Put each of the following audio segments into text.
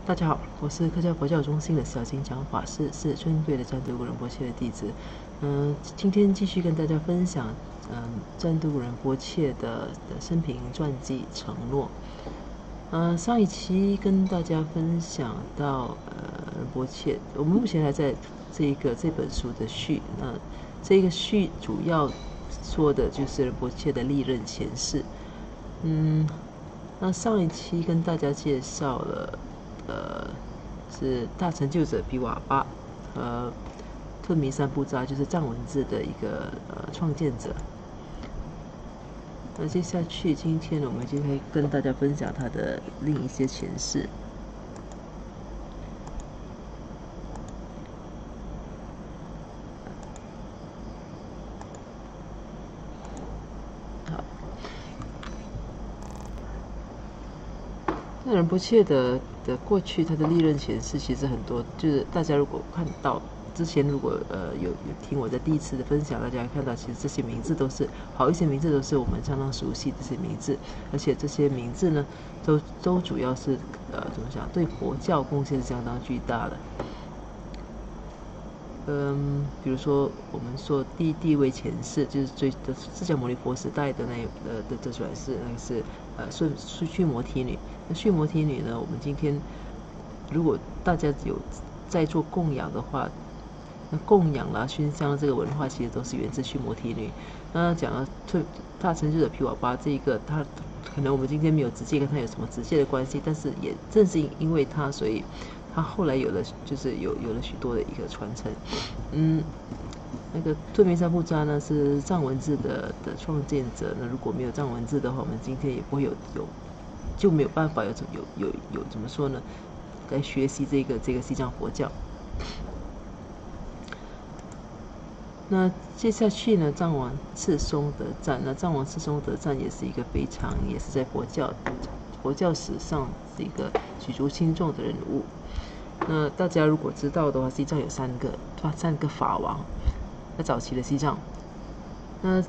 大家好，我是客家佛教中心的小金讲法师，是尊贵的占都古仁波切的弟子。今天继续跟大家分享，占都古仁波切的生平传记承诺。上一期跟大家分享到仁波切，我们目前还在这本书的序。那这个序主要说的就是仁波切的历任前世。那上一期跟大家介绍了。是大成就者比瓦巴和吞弥三布扎，就是藏文字的一个创建者。那接下去，今天我们就会跟大家分享他的另一些前世。好，那仁波切的过去，他的历任前世其实很多，就是大家如果看到之前，如果有听我的第一次的分享，大家看到其实这些名字都是好一些名字都是我们相当熟悉这些名字，而且这些名字呢，都主要是怎么讲，对佛教贡献相当巨大的。比如说我们说第一位前世，就是释迦牟尼佛时代的这转世，那个是须摩提女。那须摩提女呢，我们今天如果大家有在做供养的话，那供养啦、熏香这个文化其实都是源自须摩提女。那讲了大成就者毗瓦巴这一个，他可能我们今天没有直接跟他有什么直接的关系，但是也正是因为他，所以他后来有了许多的一个传承。那个吞弥三布扎呢是藏文字的创建者。那如果没有藏文字的话，我们今天也不会就没有办法有怎么说呢？来学习这个西藏佛教。那接下去呢，藏王赤松德赞。那藏王赤松德赞也是一个也是在佛教史上是一个举足轻重的人物。那大家如果知道的话，西藏有三个法王，在早期的西藏。那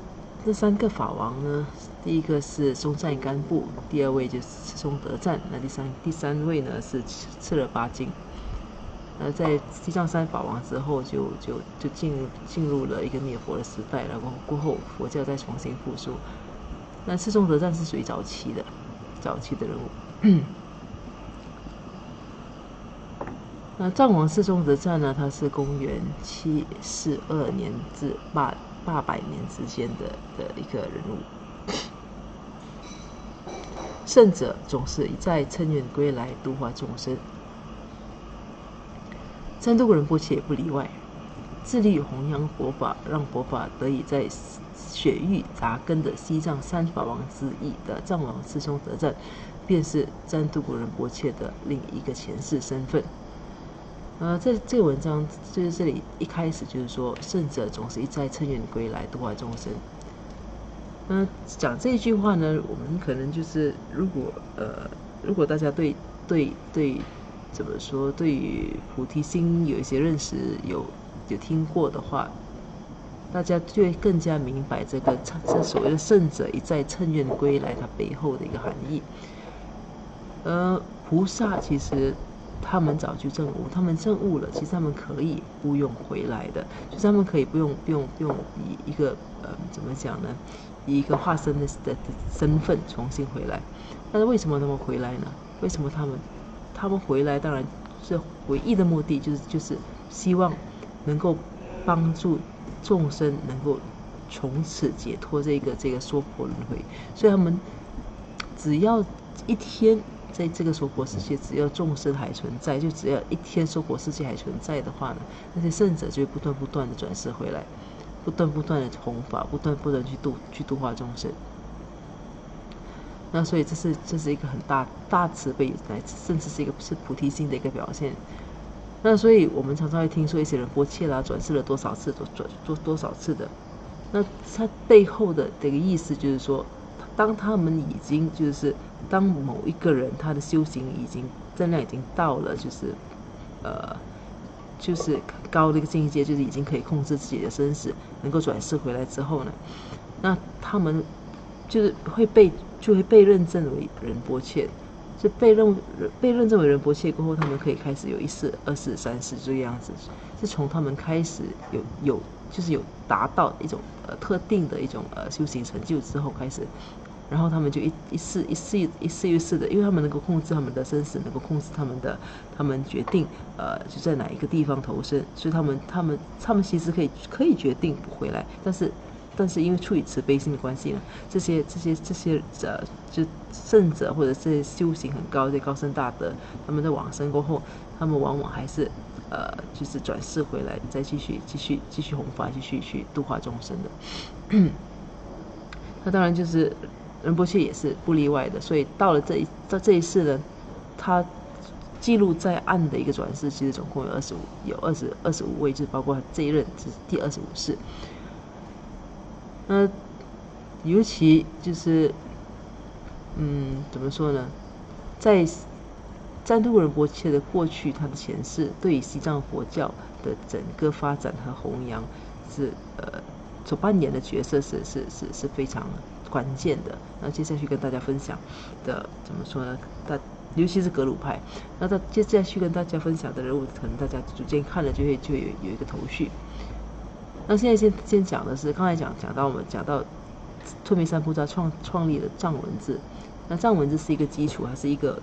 这三个法王呢，第一个是松赞干布，第二位就是赤松德赞，那第三位呢是赤勒巴金。在西藏三法王之后就进入了一个灭佛的时代，然后过后佛教再重新复苏。那赤松德赞是属于早期的人物。那藏王赤松德赞呢，他是公元742年至800年之间的一个人物。圣者总是一再乘愿归来，度化众生。占都古仁波切也不例外，致力弘扬佛法，让佛法得以在雪域扎根的西藏三法王之一的藏王赤松德赞，便是占都古仁波切的另一个前世身份。在这个文章就是这里一开始就是说，圣者总是一再乘愿归来，度化众生。讲这一句话呢，我们可能就是如果大家对怎么说，对于菩提心有一些认识，有听过的话，大家就会更加明白这所谓的圣者一再乘愿归来，它背后的一个含义。菩萨其实他们早就证悟，他们证悟了，其实他们可以不用回来的，就是他们可以不用以一个怎么讲呢？以一个化身的身份重新回来。但是为什么他们回来呢？为什么他们回来？当然是唯一的目的就是希望能够帮助众生能够从此解脱这个娑婆轮回。所以他们只要一天在这个娑婆世界，只要众生还存在，就只要一天娑婆世界还存在的话呢，那些圣者就会不断的转世回来，不断的弘法，不断去度化众生。那所以这是一个很大慈悲，甚至是菩提心的一个表现。那所以我们常常会听说一些人波切啦转世了多少次，多少次的。那它背后的这个意思就是说，当他们已经就是当某一个人他的修行增量已经到了就是高的一个境界，就是已经可以控制自己的生死，能够转世回来之后呢，那他们就会被认证为仁波切。就被认证为仁波切过后，他们可以开始有1世、2世、3世这个样子，是从他们开始就是有达到一种特定的一种修行成就之后开始，然后他们就一世又世的，因为他们能够控制他们的生死，能够控制他们决定就在哪一个地方投生，所以他们其实可以决定不回来，但是因为出于慈悲心的关系呢，这些就圣者或者这些修行很高的高僧大德，他们在往生过后，他们往往还是就是转世回来，再继续弘法，继续去度化众生的。那当然就是仁波切也是不例外的，所以到了这一世呢，他记录在案的一个转世，其实总共有25位，就包括这一任是第25世。那尤其就是怎么说呢，在赞都仁波切的过去，他的前世对于西藏佛教的整个发展和弘扬是所扮演的角色是非常关键的。那接下去跟大家分享的怎么说呢？尤其是格鲁派，那接下去跟大家分享的人物，可能大家逐渐看了就有一个头绪。那现在先讲的是，刚才讲到托米三菩萨创立了藏文字。那藏文字是一个基础，它是一个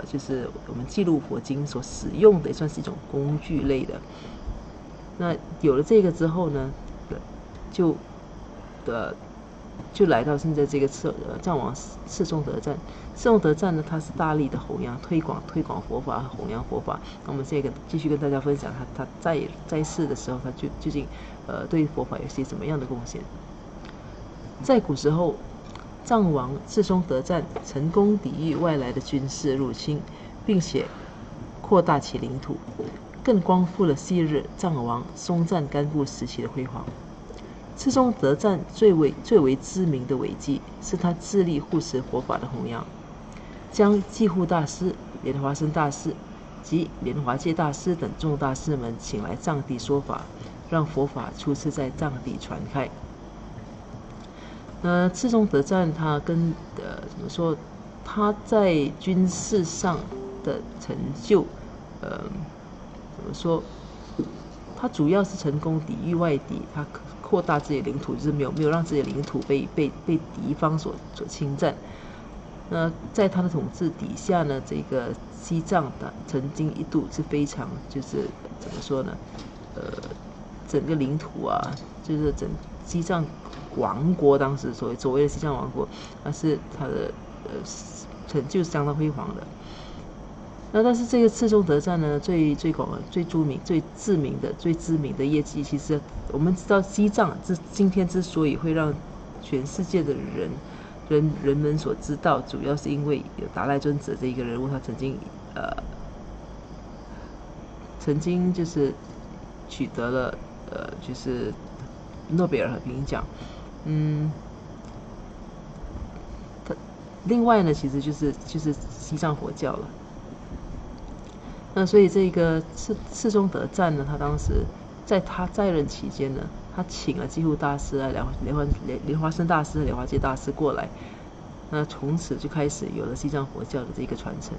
就是我们记录佛经所使用的，也算是一种工具类的。那有了这个之后呢，就来到现在这个藏王赤松德赞。赤松德赞呢，他是大力的弘扬推广佛法和弘扬佛法。那我们现在继续跟大家分享他在世的时候，他究竟对佛法有些什么样的贡献。在古时候，藏王赤松德赞成功抵御外来的军事入侵，并且扩大其领土，更光复了昔日藏王松赞干布时期的辉煌。赤松德赞最为知名的伟绩，是他致力护持佛法的弘扬，将济护大师、莲华生大师及莲华戒大师等众大师们请来藏地说法，让佛法初次在藏地传开。赤松德赞他怎么说？他在军事上的成就，怎么说？他主要是成功抵御外敌，他扩大自己的领土，就是没有让自己的领土被敌方所侵占。那在他的统治底下呢，这个西藏的曾经一度是非常就是怎么说呢？整个领土啊，就是整西藏王国，当时所谓的西藏王国，那是他的成就相当辉煌的。那但是这个赤松德赞呢，最知名的业绩，其实我们知道西藏今天之所以会让全世界的人们所知道，主要是因为有达赖尊者这一个人物，他曾经就是取得了就是诺贝尔和平奖。另外呢，其实就是西藏佛教了。那所以这个赤松德赞呢，他当时他在任期间呢，他请了济护大师啊、莲华生大师、莲华戒大师过来，那从此就开始有了西藏佛教的这个传承。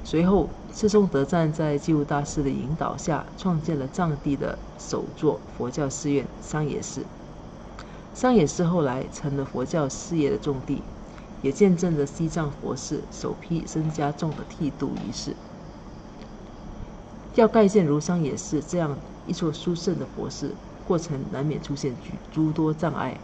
随后，赤松德赞在济护大师的引导下，创建了藏地的首座佛教寺院桑野寺。桑野寺后来成了佛教事业的重地，也见证了西藏佛寺首批僧伽众的剃度仪式。要盖建如桑野寺这样一座殊胜的佛寺，过程难免出现诸多障碍，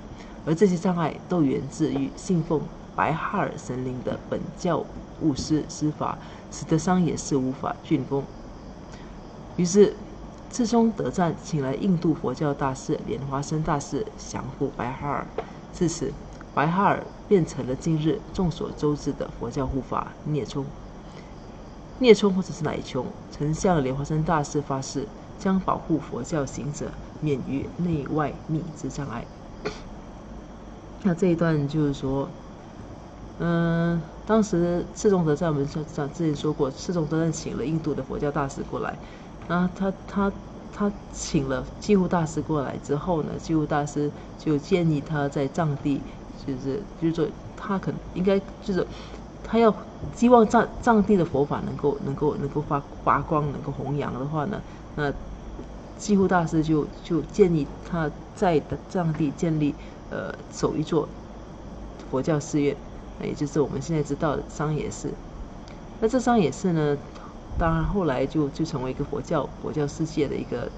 而这些障碍都源自于信奉白哈尔神灵的本教务师法，使得桑野寺无法竣工。于是赤松德赞请来印度佛教大师莲华生大师降服白哈尔，自此白哈尔变成了今日众所周知的佛教护法聂冲。聂冲或者是乃琼曾向莲华生大师发誓，将保护佛教行者免于内外密之障碍。那这一段就是说，当时赤松德赞我们之前说过，赤松德赞请了印度的佛教大师过来，那他请了济护大师过来之后呢，济护大师就建议他在藏地，就是说他可能应该就是他要希望藏地的佛法能够发光，能够弘扬的话呢，那济护大师就建议他在藏地建立首一座佛教寺院，也就是我们现在知道的桑野寺。那这桑野寺呢，当然后来就成为一个佛教世界的一个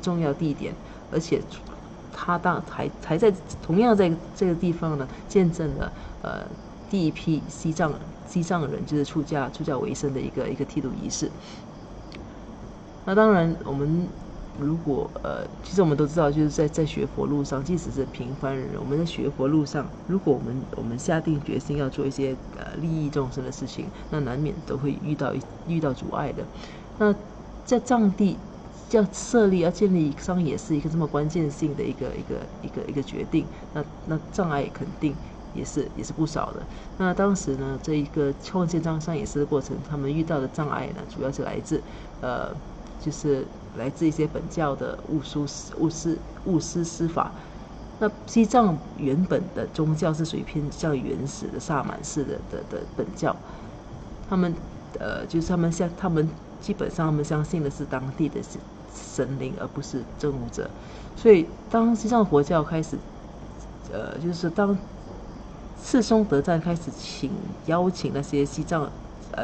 重要地点，而且他还在同样在这个地方呢，见证了第一批西藏人就是出家为僧的一个剃度仪式。那当然我们如果其实我们都知道，就是在学佛路上，即使是平凡人，我们在学佛路上，如果我们下定决心要做一些利益众生的事情，那难免都会遇到阻碍的。那在藏地要建立桑野寺一个这么关键性的一个决定，那障碍肯定也是不少的。那当时呢，这一个创建桑野寺的过程，他们遇到的障碍呢，主要是来自就是来自一些本教的巫师施法。那西藏原本的宗教是属于偏向原始的萨满式的本教，他们就是他们基本上他们相信的是当地的神灵，而不是证悟者。所以当西藏佛教开始就是当赤松德赞开始邀请那些西藏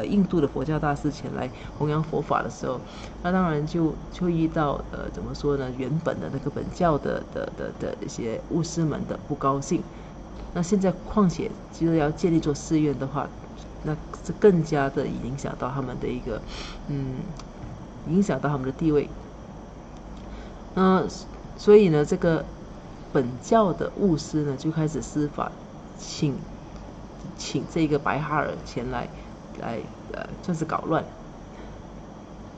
印度的佛教大师前来弘扬佛法的时候，那当然就遇到怎么说呢，原本的那个本教的一些巫师们的不高兴。那现在况且就是要建立座寺院的话，那是更加的影响到他们的一个影响到他们的地位。所以呢，这个本教的巫师呢就开始施法，请这个白哈尔前来算是搞乱。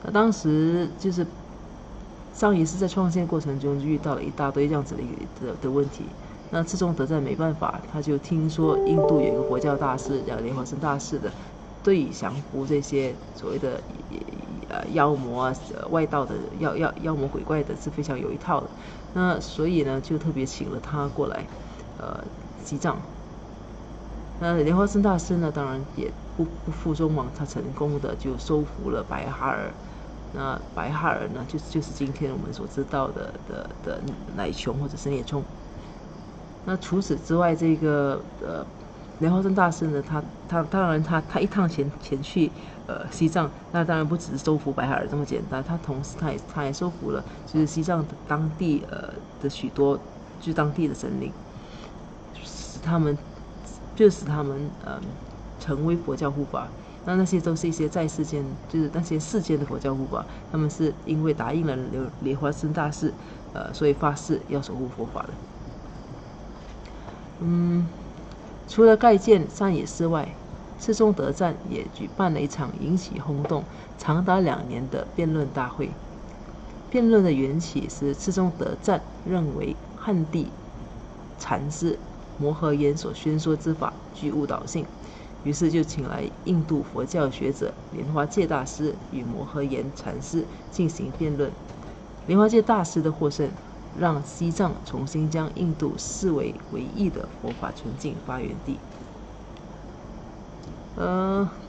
那当时就是桑野寺在创建过程中就遇到了一大堆这样子的问题。那赤松德赞没办法，他就听说印度有一个佛教大师叫莲花生大师的，对于降服这些所谓的妖魔外道的妖魔鬼怪的是非常有一套的。那所以呢，就特别请了他过来西藏。那莲花生大师呢，当然也不负众望，他成功的就收服了白哈尔。那白哈尔呢，就是今天我们所知道的乃琼或者是聂冲。那除此之外，这个莲花生大师呢，他当然他一趟前去西藏，那当然不只是收服白哈尔这么简单，他同时他也收服了就是西藏当地的许多就是当地的神灵，使他们成为佛教护法。那些都是一些在世间，就是那些世间的佛教护法，他们是因为答应了莲花生大师所以发誓要守护佛法的。除了盖建桑野寺外，赤松德赞也举办了一场引起轰动长达2年的辩论大会。辩论的缘起是赤松德赞认为汉地禅师摩诃延所宣说之法具误导性，于是就请来印度佛教学者莲花戒大师与摩诃延禅师进行辩论。莲花戒大师的获胜，让西藏重新将印度视为唯一的佛法纯净发源地。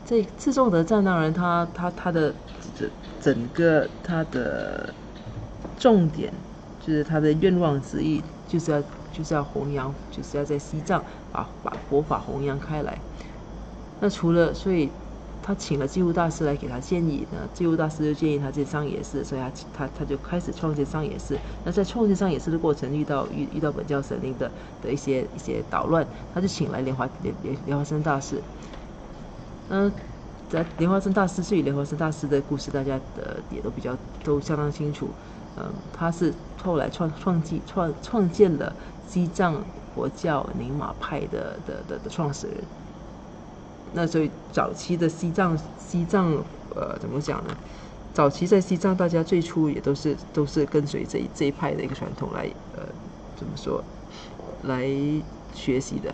这赤松德赞当然他的整个他的重点就是他的愿望之意，就是要弘扬，就是要在西藏把佛法弘扬开来。那所以他请了济护大师来给他建议呢，济护大师就建议他建桑野寺，所以他就开始创建桑野寺。那在创建桑野寺的过程遇到本教神灵的一些捣乱，他就请来莲花生大师。在莲花生大师，至于莲花生大师的故事，大家也都相当清楚。他是后来创建了西藏佛教宁玛派的创始人。那所以早期的西藏怎么讲呢？早期在西藏，大家最初也都是跟随这一派的一个传统来怎么说来学习的。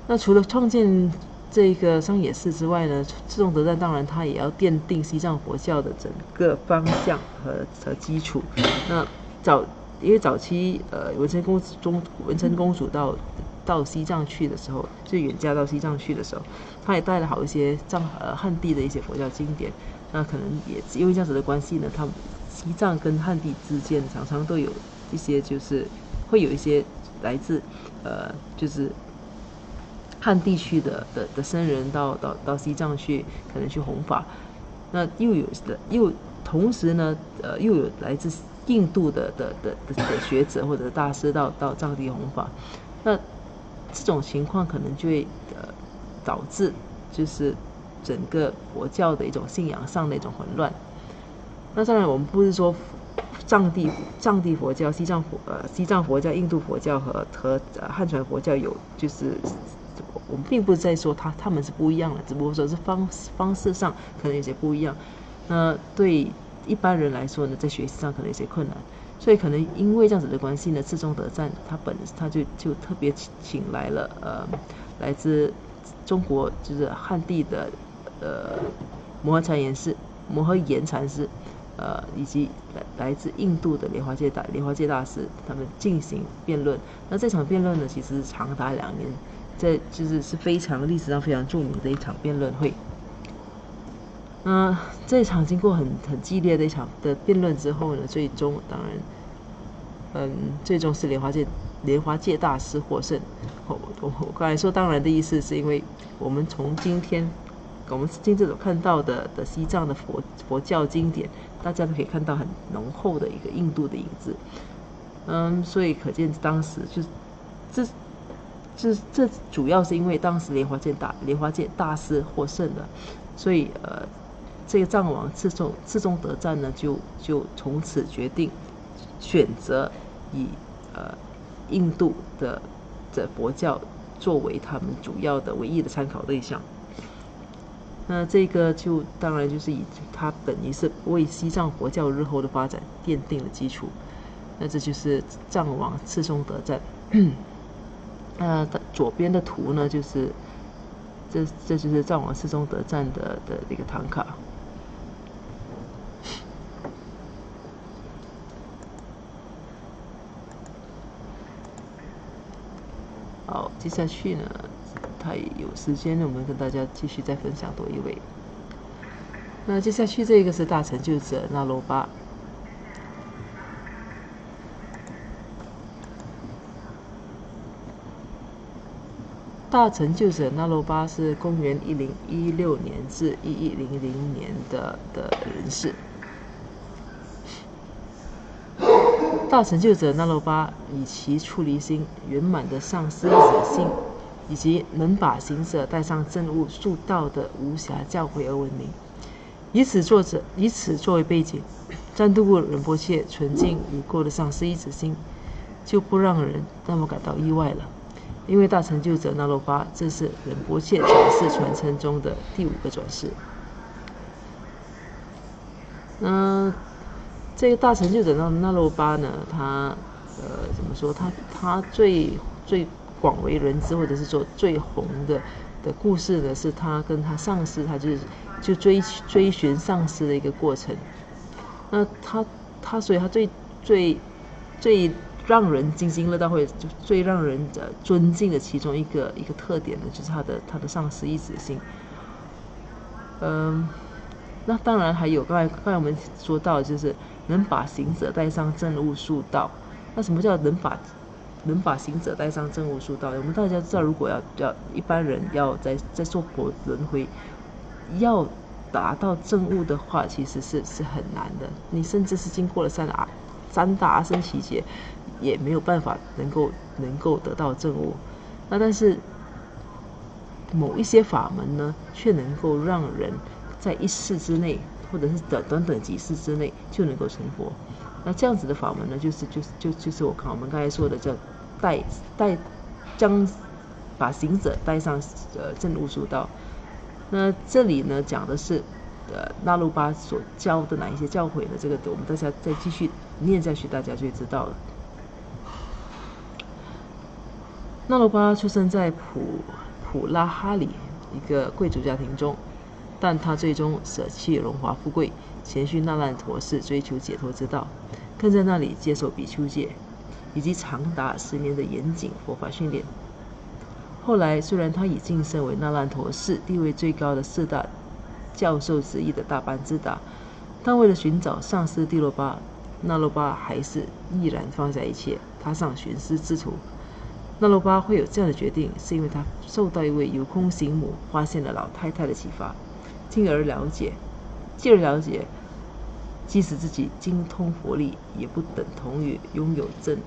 那除了创建这个桑野寺之外呢，赤松德赞当然他也要奠定西藏佛教的整个方向和基础。那因为早期文成公主到到西藏去的时候，就远嫁到西藏去的时候，他也带了好一些汉地的一些佛教经典。那可能也因为这样子的关系呢，他们西藏跟汉地之间常常都有一些，就是会有一些来自就是汉地区的僧人到西藏去，可能去弘法。那又同时呢，又有来自印度的学者或者大师到藏地弘法。那这种情况可能就会导致就是整个佛教的一种信仰上的一种混乱。那当然，我们不是说藏地佛教、西藏佛教、印度佛教和汉传佛教有，就是我们并不是在说他们是不一样的，只不过说是方式上可能有些不一样。那对一般人来说呢，在学习上可能有些困难，所以可能因为这样子的关系呢，智忠德赞他就特别请来了来自中国就是汉地的摩诃延禅师，以及来自印度的莲花戒大师，他们进行辩论。那这场辩论呢，其实长达2年，这就是非常历史上非常著名的一场辩论会。这一场经过很激烈的一场的辩论之后呢，最终当然，最终是莲花戒大师获胜。我刚才说当然的意思，是因为我们从今天所看到的西藏的佛教经典，大家都可以看到很浓厚的一个印度的影子。所以可见当时这主要是因为当时莲花戒大师获胜了，所以这个藏王赤宗德赞呢，就从此决定选择以印度的佛教作为他们主要的唯一的参考对象。那这个就当然就是以它等于是为西藏佛教日后的发展奠定了基础。那这就是藏王赤宗德赞。左边的图呢，就是这就是藏王赤宗德赞的一个唐卡。好，接下去呢，他有时间呢，我们跟大家继续再分享多一位。那接下去这个是大成就者那罗巴。大成就者那罗巴是公元1016年至1100年的人士。大成就者那罗巴以其出离心圆满的上师意识心，以及能把行者带上正悟速道的无暇教诲而闻名。以此作为背景，赞杜布仁波切纯净无垢的上师意识心就不让人那么感到意外了。因为大成就者那罗巴，这是仁波切转世传承中的第5个转世。这个大成就者那罗巴呢，他怎么说？他最广为人知，或者是说最红的故事呢，是他跟他上师，他就追寻上师的一个过程。那所以他最让人津津乐道，或者最让人尊敬的其中一个特点呢，就是他的上师意识心。那当然还有刚才我们说到，就是能把行者带上正悟速道。那什么叫能把行者带上正悟速道？我们大家知道，如果要一般人要在娑婆轮回要达到正悟的话，其实是很难的。你甚至是经过了三大阿僧祇劫，也没有办法能够得到正悟。那但是某一些法门呢，却能够让人在一世之内，或者是短几世之内就能够成佛。那这样子的法门呢，就是我们刚才说的叫将把行者带上正悟速道。那这里呢讲的是那罗巴所教的哪一些教诲呢？这个我们大家再继续念下去，大家就会知道了。那罗巴出生在普拉哈里一个贵族家庭中，但他最终舍弃荣华富贵，前去那烂陀寺追求解脱之道，更在那里接受比丘戒，以及长达10年的严谨佛法训练。后来虽然他已晋升为那烂陀寺地位最高的4大教授之一的大班智达，但为了寻找丧失帝罗巴，那罗巴还是毅然放下一切，踏上寻师之途。那罗巴会有这样的决定，是因为他受到一位有空行母发现了老太太的启发，进而了解，即使自己精通佛理，也不等同于拥有证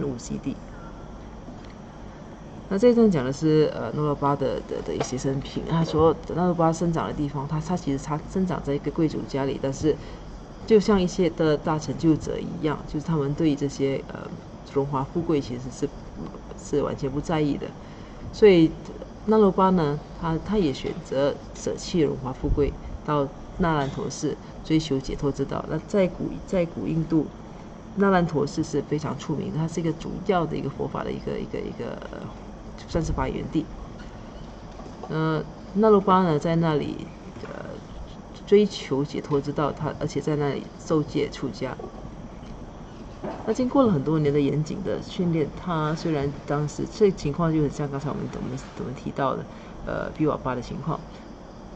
悟悉地。那这一段讲的是那罗巴的一些生平。他说那罗巴生长的地方，他其实生长在一个贵族家里，但是就像一些的大成就者一样，就是他们对这些荣华富贵其实是完全不在意的。所以那罗巴呢，他也选择舍弃荣华富贵，到那烂陀寺追求解脱之道。那在古印度，那烂陀寺是非常出名的，它是一个主要的一个佛法的一个算是发源地。那罗巴呢，在那里追求解脱之道，而且在那里受戒出家。那经过了很多年的严谨的训练，他虽然当时这情况就很像刚才我们提到的比瓦巴的情况，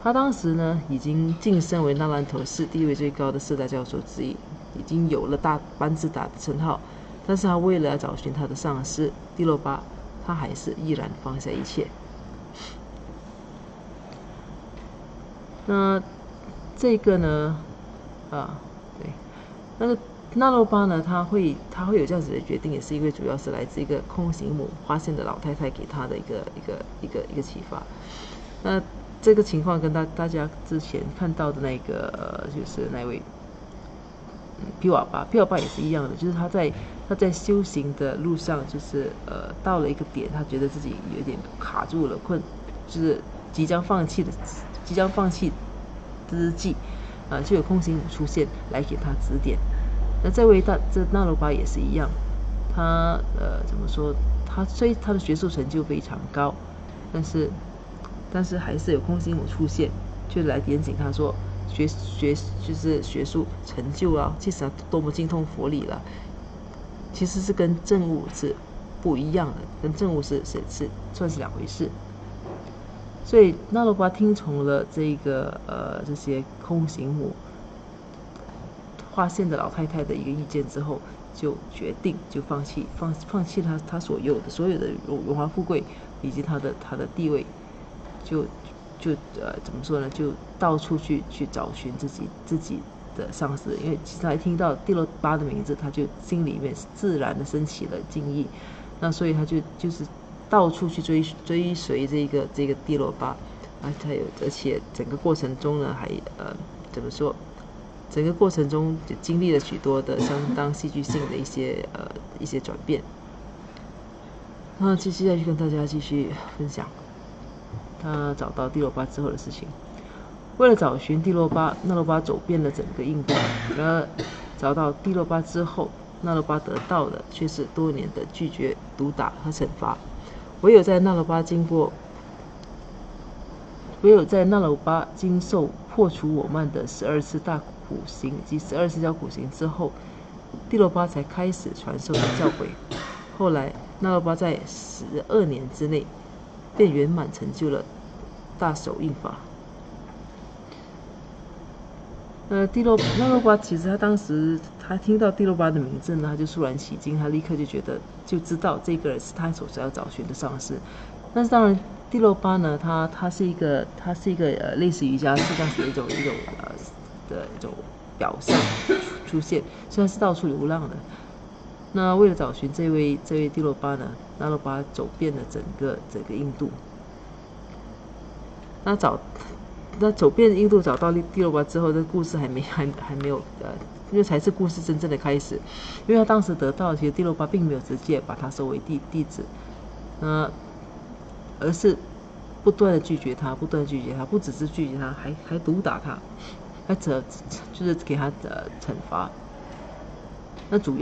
他当时呢已经晋升为那烂陀寺地位最高的4大教授之一，已经有了大班智达的称号，但是他为了要找寻他的上师帝罗巴，他还是毅然放下一切。那这个呢，对，那个那罗巴呢，他会有这样子的决定，也是因为主要是来自一个空行母发现的老太太给他的一个启发。那这个情况跟大家之前看到的那个就是那位比瓦巴也是一样的，就是他在修行的路上，就是到了一个点，他觉得自己有点卡住了，就是即将放弃之际，就有空行母出现来给他指点。那这那罗巴也是一样，他怎么说？他的学术成就非常高，但是还是有空行母出现，就来点醒他说，就是学术成就啊，即使他多么精通佛理了，其实是跟证悟是不一样的，跟证悟是算是两回事。所以那罗巴听从了这些空行母发现的老太太的一个意见之后，就决定放弃他所有的荣华富贵以及他的地位，就怎么说呢？就到处去找寻自己的上司。因为其实他一听到帝罗巴的名字，他就心里面自然的升起了敬意。那所以他就是到处去追随这个帝罗巴，而且整个过程中呢，还怎么说？整个过程中就经历了许多的相当戏剧性的一些转变。那接下去跟大家继续分享他找到帝罗巴之后的事情。为了找寻帝罗巴，那罗巴走遍了整个印度，而找到帝罗巴之后，那罗巴得到的却是多年的拒绝、毒打和惩罚。唯有在那罗巴经受破除我慢的12次大苦行及12次小苦行之后，帝罗巴才开始传授他教诲。后来那罗巴在12年之内便圆满成就了大手印法。那罗巴其实他当时他听到帝罗巴的名字呢，他就肃然起敬，他立刻就知道这个人是他所要找寻的上师。但是当然帝罗巴呢，他是一个类似瑜伽士这样子的一种表象出现，虽然是到处流浪的。那为了找寻这位帝罗巴呢，那罗巴走遍了整个印度。那走遍印度找到帝罗巴之后，这故事还没有因为才是故事真正的开始。因为他当时得到，其实帝罗巴并没有直接把他收为弟子，而是不断的拒绝他，不只是拒绝他，还毒打他，就是给他惩罚。那主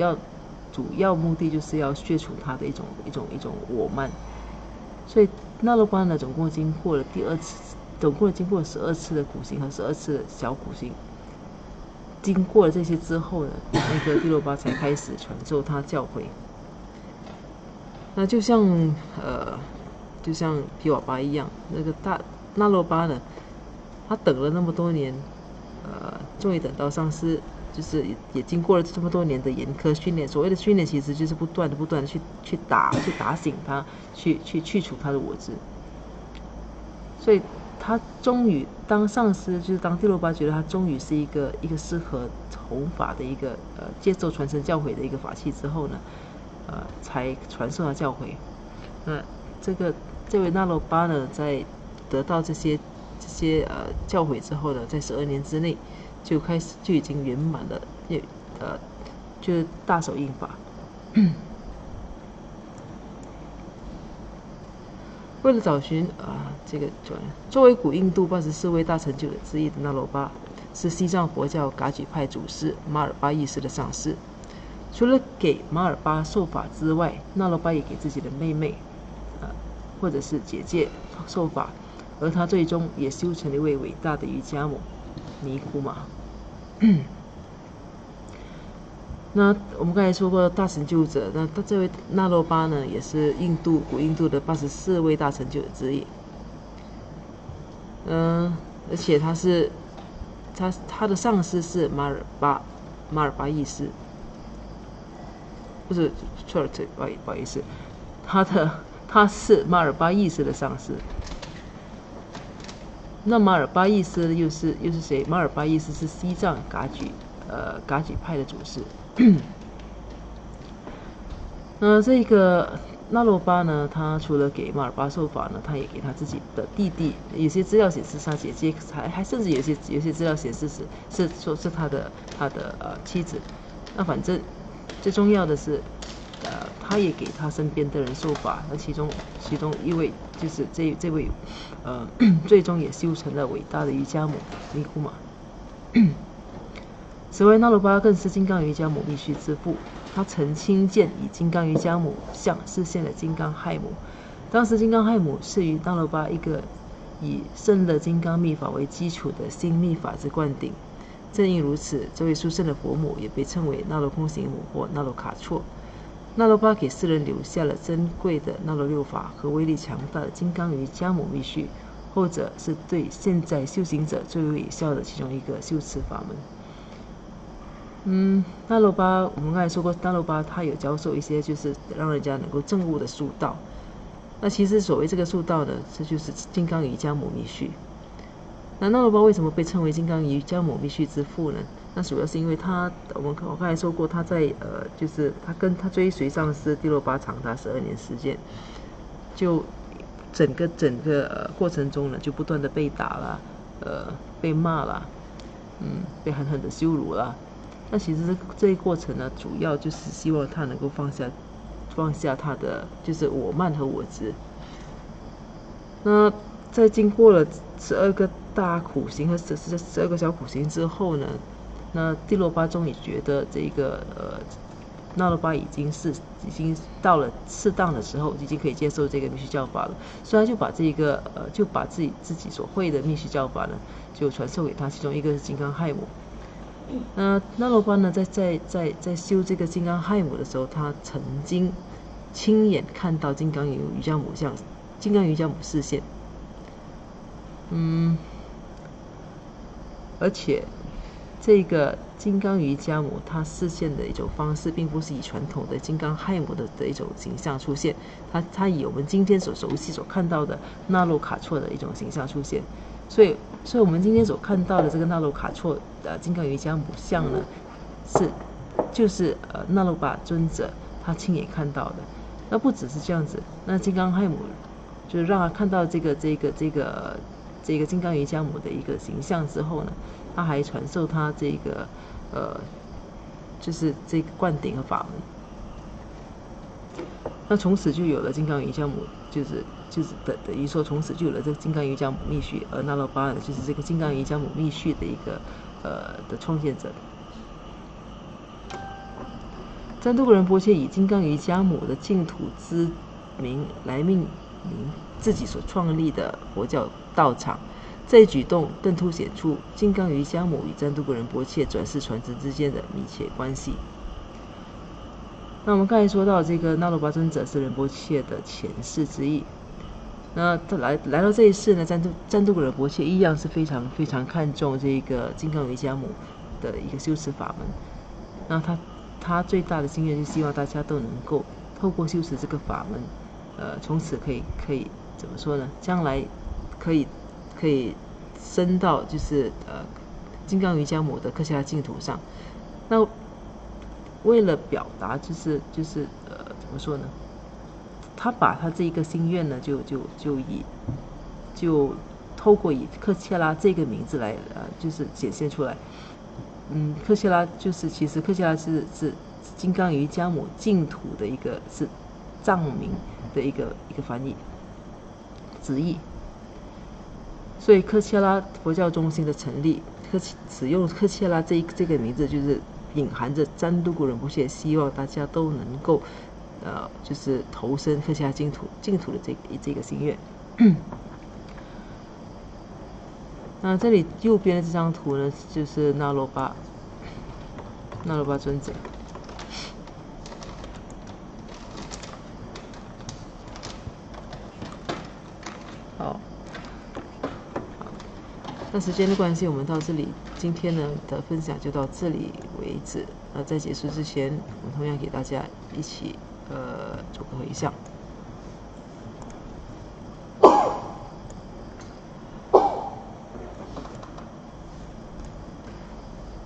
要目的就是要削除他的一种我慢。所以那罗巴呢，总共经过了12次的苦行和12次的小苦行。经过了这些之后呢，那个帝罗巴才开始传授他教诲。那就像就像皮瓦巴一样，那个那罗巴呢，他等了那么多年，终于等到上师，就是也经过了这么多年的严苛训练。所谓的训练，其实就是不断的去打醒他，去除他的我执。所以他终于当上师，就是当帝罗巴觉得他终于是一个适合弘法的一个接受传承教诲的一个法器之后呢，才传授他教诲。那这位那罗巴呢，在得到这些教诲之后呢，在12年之内就已经圆满了，就是大手印法。为了找寻作为古印度84位大成就者之一的那罗巴，是西藏佛教噶举派祖师马尔巴义师的上师。除了给马尔巴受法之外，那罗巴也给自己的妹妹，或者是姐姐受法，而他最终也修成了一位伟大的瑜伽母尼库玛。那我们刚才说过大成就者，那这位那罗巴呢，也是古印度的84位大成就者之一。而且他的上师是马尔巴义师，不是错了，不好意思，他是马尔巴义师的上师。那马尔巴义师又是谁？马尔巴义师是西藏噶举派的祖师。那这个那罗巴呢，他除了给马尔巴受法呢，他也给他自己的弟弟。有些资料显示是他姐姐，还甚至有些资料显示是说是他的妻子。那反正最重要的是，他也给他身边的人受法。那其中一位就是这位最终也修成了伟大的瑜伽母尼库玛。此外，那罗巴更是金刚瑜伽母密续之父。他曾亲见以金刚瑜伽母像示现了金刚亥母。当时金刚亥母是于那罗巴一个以圣乐金刚密法为基础的新密法之灌顶。正因如此，这位殊胜的佛母也被称为那罗空行母或那罗卡措。那罗巴给世人留下了珍贵的那罗六法和威力强大的金刚瑜伽母密续，后者是对现在修行者最为有效的其中一个修持法门。那罗巴，我们刚才说过，那罗巴他有教授一些就是让人家能够证悟的术道。那其实所谓这个术道呢，这就是金刚瑜伽母密续。那罗巴为什么被称为金刚瑜伽母密续之父呢？那主要是因为我刚才说过，他在就是他追随上师帝罗巴长达12年时间，就整个过程中呢，就不断的被打啦，被骂啦，被狠狠的羞辱啦。那其实这一过程呢，主要就是希望他能够放下他的就是我慢和我执。那在经过了12个大苦行和12个小苦行之后呢，那帝罗巴终于觉得这个那罗巴已经到了适当的时候，已经可以接受这个密续教法了，所以他就把就把自己所会的密续教法呢，就传授给他，其中一个是金刚亥母。那罗巴呢，在修这个金刚亥母的时候，他曾经亲眼看到金刚瑜伽母示现。而且这个金刚瑜伽母它示现的一种方式，并不是以传统的金刚亥母的一种形象出现，它以我们今天所熟悉所看到的那罗卡措的一种形象出现。所以我们今天所看到的这个那罗卡措金刚瑜伽母像呢，就是那罗巴尊者他亲眼看到的。那不只是这样子，那金刚亥母就是让他看到这个金刚瑜伽母的一个形象之后呢，他还传授他这个就是这个灌顶和法门。那从此就有了金刚瑜伽母，就是等于说从此就有了这个金刚瑜伽母密续，而那罗巴呢，就是这个金刚瑜伽母密续的一个的创建者。赞都格仁波切以金刚瑜伽母的净土之名来命名自己所创立的佛教道场，这一举动更凸显出金刚瑜伽母与赞都格仁波切转世传承之间的密切关系。那我们刚才说到这个那罗巴尊者是仁波切的前世之一，那他来到这一世呢，占度果仁波切一样是非常非常看重这个金刚瑜伽母的一个修持法门。那他最大的心愿就是希望大家都能够透过修持这个法门，从此可以怎么说呢？将来可以升到就是金刚瑜伽母的克夏拉净土上。那为了表达就是怎么说呢？他把他这一个心愿呢，就透过以克切拉这个名字来就是显现出来。克切拉其实克切拉是金刚瑜伽母净土的一个是藏名的一个翻译直译。所以克切拉佛教中心的成立，使用克切拉这个名字，就是隐含着占都古仁波切希望大家都能够就是投身克切拉净土的这个心愿。那这里右边的这张图呢，就是那罗巴尊者。好，那时间的关系，我们到这里，今天呢的分享就到这里为止。在结束之前，我们同样给大家一起做个回向。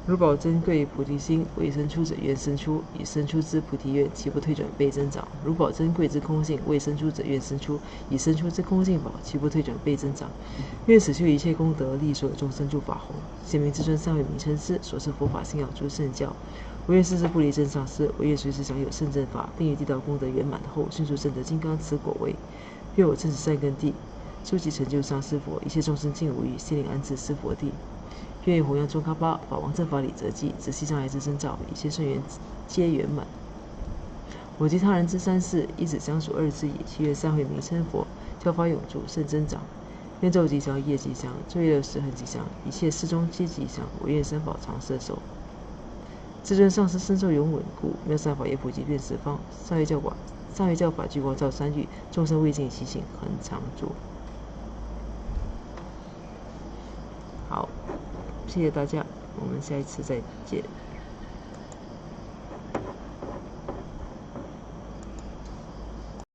如宝珍贵菩提心，未生出者愿生出，已生出之菩提愿，其不退转倍增长。如宝珍贵之空性，未生出者愿生出，已生出之空性宝，其不退转倍增长。愿此修一切功德，利所有众生诸法弘。显明至尊三位名称师，所持佛法信仰诸圣教。我愿世世不离真上师，我愿随时享有圣正法，并于地道功德圆满后，迅速证得金刚持果位。愿我正持善根地，收集成就上师佛，一切众生尽无余，心灵安置施佛地。愿弘扬中喀巴法王正法理则记，直系障碍之征兆，一切顺缘皆圆满。我及他人之三世，一子相属二之矣。祈愿三会名称佛，教法永驻，圣增长。愿昼吉祥，夜吉祥，昼夜60恒吉祥，一切世中皆吉祥。我愿三宝常摄受。至尊上师身受永稳固，妙善法业普及遍十方。上月教法聚光照三域，众生未尽其行，恒常住。好，谢谢大家，我们下一次再见。